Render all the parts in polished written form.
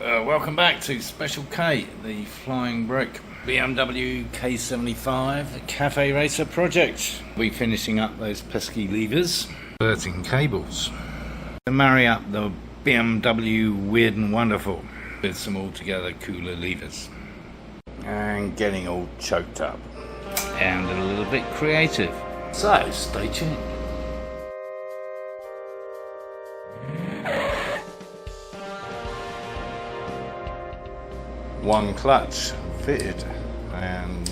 Welcome back to Special K, the flying brick BMW K75 Cafe Racer project. We're finishing up those pesky levers, converting cables to marry up the BMW Weird and Wonderful with some altogether cooler levers, and getting all choked up and a little bit creative. So stay tuned. One clutch fitted and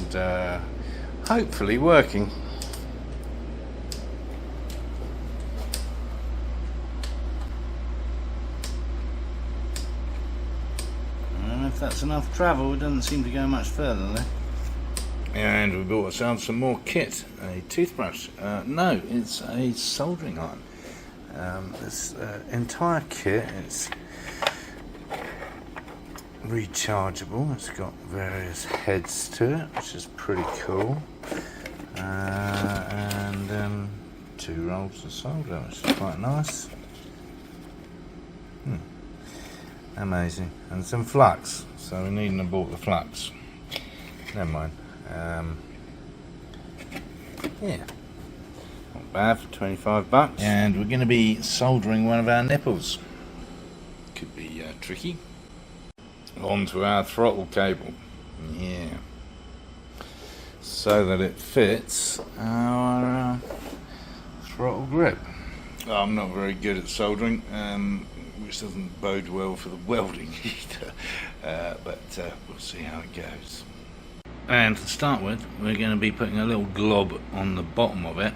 hopefully working. I don't know if that's enough travel. It doesn't seem to go much further though. And we bought ourselves some more kit. A toothbrush. No, it's a soldering iron. This entire kit is rechargeable. It's got various heads to it, which is pretty cool, and 2 rolls of solder, which is quite nice. Amazing. And some flux, so we needn't have bought the flux. Never mind. Yeah, not bad for 25 bucks. And we're going to be soldering one of our nipples. Could be tricky. Onto our throttle cable, yeah, so that it fits our throttle grip. I'm not very good at soldering, which doesn't bode well for the welding either, but we'll see how it goes. And to start with, we're going to be putting a little glob on the bottom of it,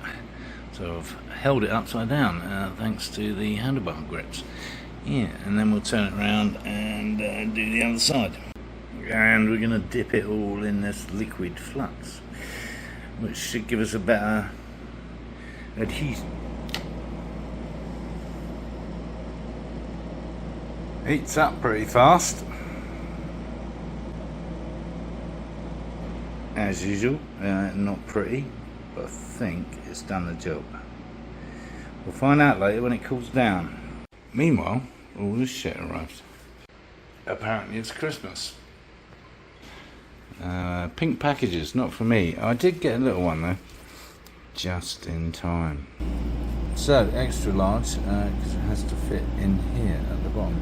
so I've held it upside down thanks to the handlebar grips. Yeah, and then we'll turn it around and do the other side. And we're going to dip it all in this liquid flux, which should give us a better adhesion. Heats up pretty fast, as usual. Not pretty, but I think it's done the job. We'll find out later when it cools down. Meanwhile, all this shit arrived. Apparently it's Christmas. Pink packages, not for me. I did get a little one though, just in time. So, extra large, because it has to fit in here at the bottom,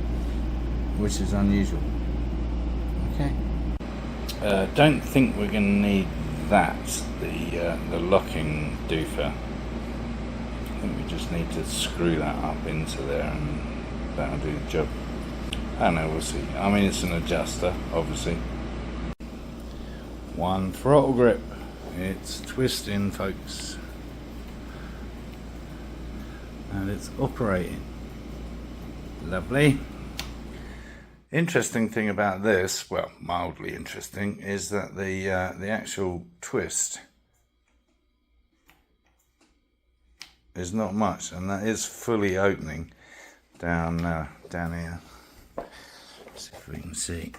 which is unusual. Okay. Don't think we're going to need that, the locking doofer. I think we just need to screw that up into there and that'll do the job. I don't know, we'll see. I mean, it's an adjuster, obviously. One throttle grip. It's twisting, folks. And it's operating. Lovely. Interesting thing about this, well, mildly interesting, is that the actual twist is not much, and that is fully opening down here. Let's see if we can see.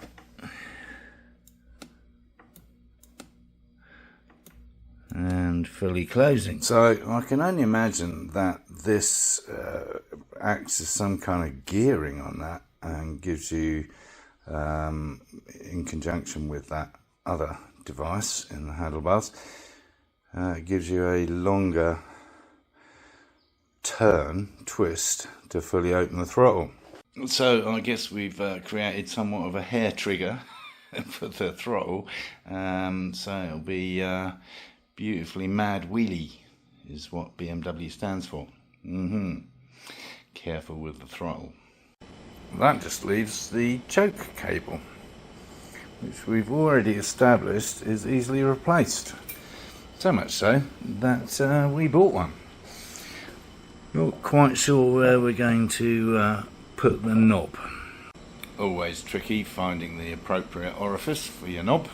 And fully closing. So I can only imagine that this acts as some kind of gearing on that and gives you, in conjunction with that other device in the handlebars, it gives you a longer twist to fully open the throttle. So I guess we've created somewhat of a hair trigger for the throttle, so it'll be beautifully mad wheelie is what BMW stands for. Careful with the throttle. That just leaves the choke cable, which we've already established is easily replaced, so much so that we bought one. Not quite sure where we're going to put the knob. Always tricky finding the appropriate orifice for your knob.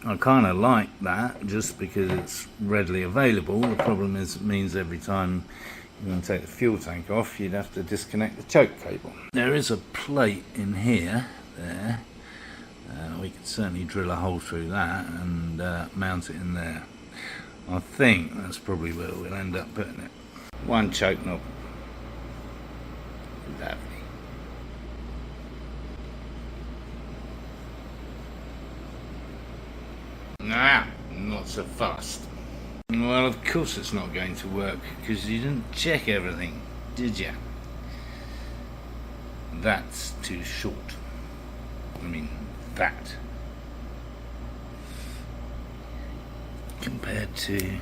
I kind of like that just because it's readily available. The problem is it means every time you want to take the fuel tank off, you'd have to disconnect the choke cable. There is a plate in here, there. We could certainly drill a hole through that and mount it in there. I think that's probably where we'll end up putting it. One choke knob. Lovely. Nah, not so fast. Well, of course it's not going to work, because you didn't check everything, did you? That's too short. I mean, that. Compared to...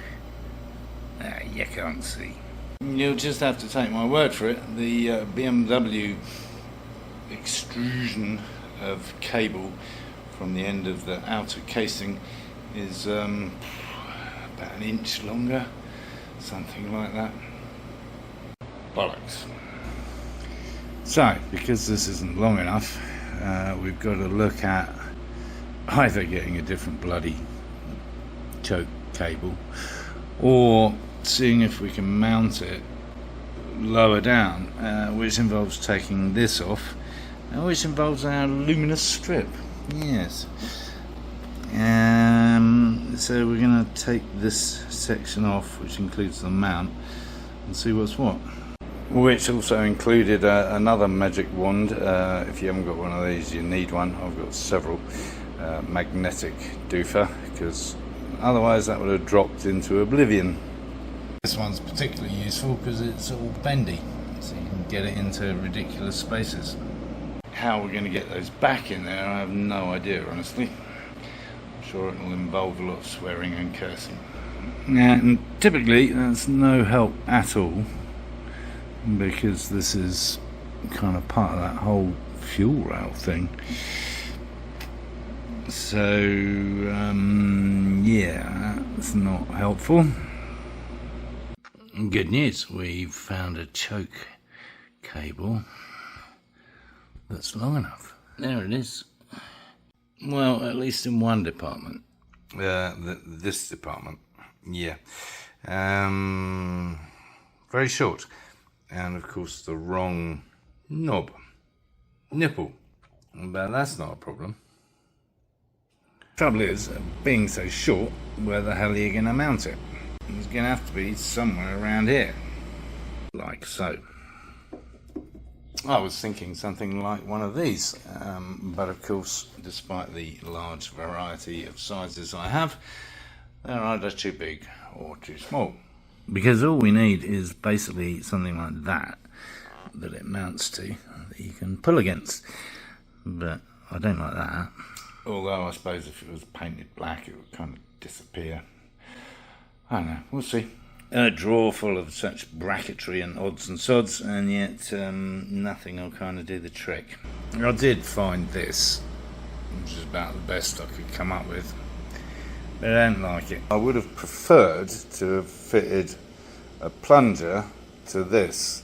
you can't see. You'll just have to take my word for it. The BMW extrusion of cable from the end of the outer casing is about an inch longer, something like that. Bollocks. So, because this isn't long enough, we've got to look at either getting a different bloody choke cable or seeing if we can mount it lower down, which involves taking this off, which involves our luminous strip. Yes. So we're going to take this section off, which includes the mount, and see what's what. Which also included another magic wand. If you haven't got one of these, you need one. I've got several. Magnetic doofer, because otherwise that would have dropped into oblivion. This one's particularly useful because it's all bendy, so you can get it into ridiculous spaces. How we're going to get those back in there, I have no idea, honestly. I'm sure it will involve a lot of swearing and cursing. And typically that's no help at all, because this is kind of part of that whole fuel rail thing. So yeah, that's not helpful. Good news, we've found a choke cable that's long enough. There it is. Well, at least in one department. This department, yeah. Very short. And of course the wrong nipple. But that's not a problem. Trouble is, being so short, where the hell are you going to mount it? It's going to have to be somewhere around here, like so. I was thinking something like one of these, but of course, despite the large variety of sizes I have, they're either too big or too small. Because all we need is basically something like that it mounts to, that you can pull against. But I don't like that. Although I suppose if it was painted black, it would kind of disappear. I don't know, we'll see. A drawer full of such bracketry and odds and sods, and yet nothing will kind of do the trick. I did find this, which is about the best I could come up with, but I don't like it. I would have preferred to have fitted a plunger to this,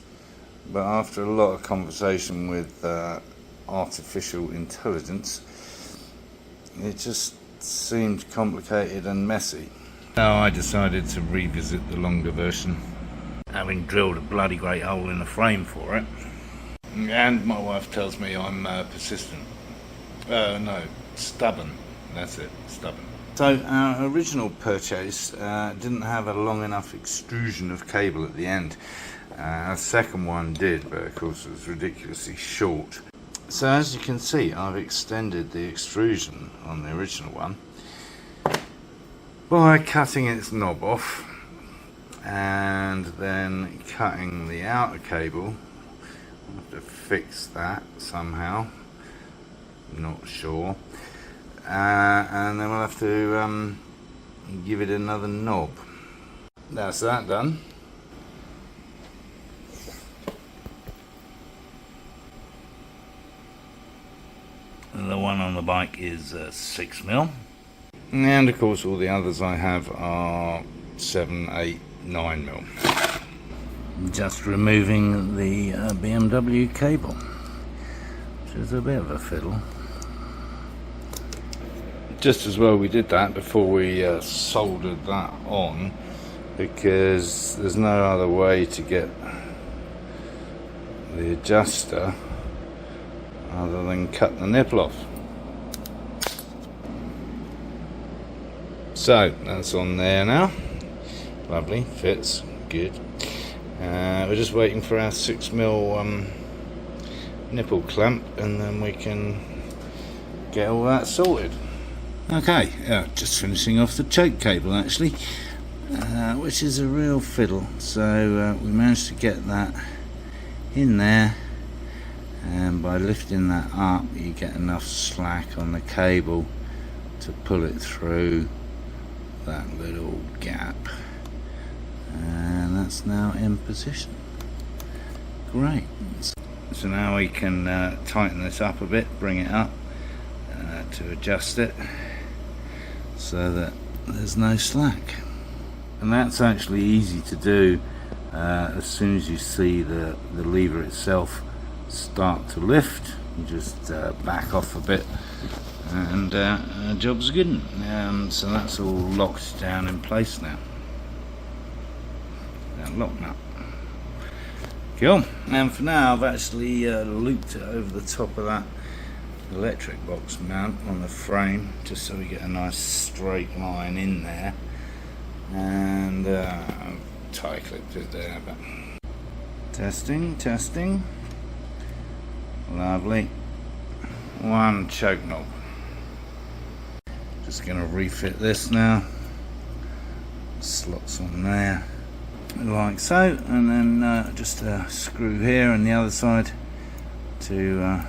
but after a lot of conversation with artificial intelligence, it just seemed complicated and messy. So I decided to revisit the longer version, having drilled a bloody great hole in the frame for it. And my wife tells me I'm persistent. No, stubborn. That's it, stubborn. So our original purchase didn't have a long enough extrusion of cable at the end. Our second one did, but of course it was ridiculously short. So as you can see, I've extended the extrusion on the original one by cutting its knob off and then cutting the outer cable. I'll have to fix that somehow, not sure, and then we'll have to give it another knob. That's that done. The one on the bike is 6mm. And of course all the others I have are 7, 8, 9mm. Just removing the BMW cable, which is a bit of a fiddle. Just as well we did that before we soldered that on, because there's no other way to get the adjuster other than cut the nipple off. So that's on there now. Lovely, fits good. We're just waiting for our 6mm nipple clamp, and then we can get all that sorted. Okay, just finishing off the choke cable actually, which is a real fiddle. So we managed to get that in there, and by lifting that up you get enough slack on the cable to pull it through that little gap, and that's now in position. Great. So now we can tighten this up a bit, bring it up to adjust it so that there's no slack. And that's actually easy to do as soon as you see the lever itself start to lift. You just back off a bit and job's good. So that's all locked down in place now. Lock nut. Cool. And for now I've actually looped it over the top of that electric box mount on the frame, just so we get a nice straight line in there, and tie clipped it there. But testing, lovely. One choke knob. Just going to refit this now. Slots on there like so, and then just a screw here on the other side to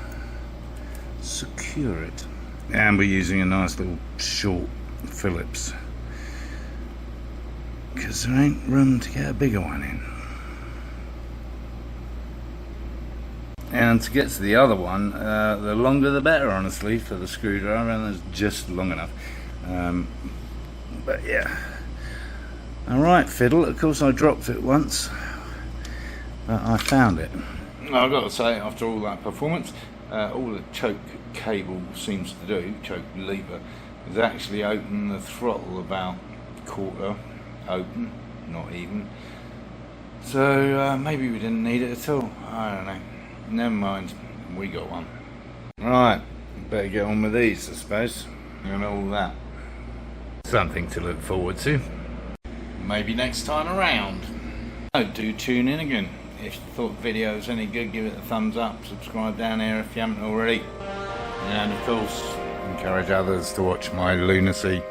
secure it. And we're using a nice little short Phillips because there ain't room to get a bigger one in. And to get to the other one, the longer the better, honestly, for the screwdriver, and that's just long enough. But yeah. Alright, fiddle. Of course I dropped it once, but I found it. I've got to say, after all that performance, all the choke cable seems to do, choke lever, is actually open the throttle about quarter open, not even. So maybe we didn't need it at all. I don't know. Never mind, we got one. Right, better get on with these, I suppose, and all that. Something to look forward to. Maybe next time around. Oh, do tune in again. If you thought the video was any good, give it a thumbs up, subscribe down here if you haven't already, and of course encourage others to watch my lunacy.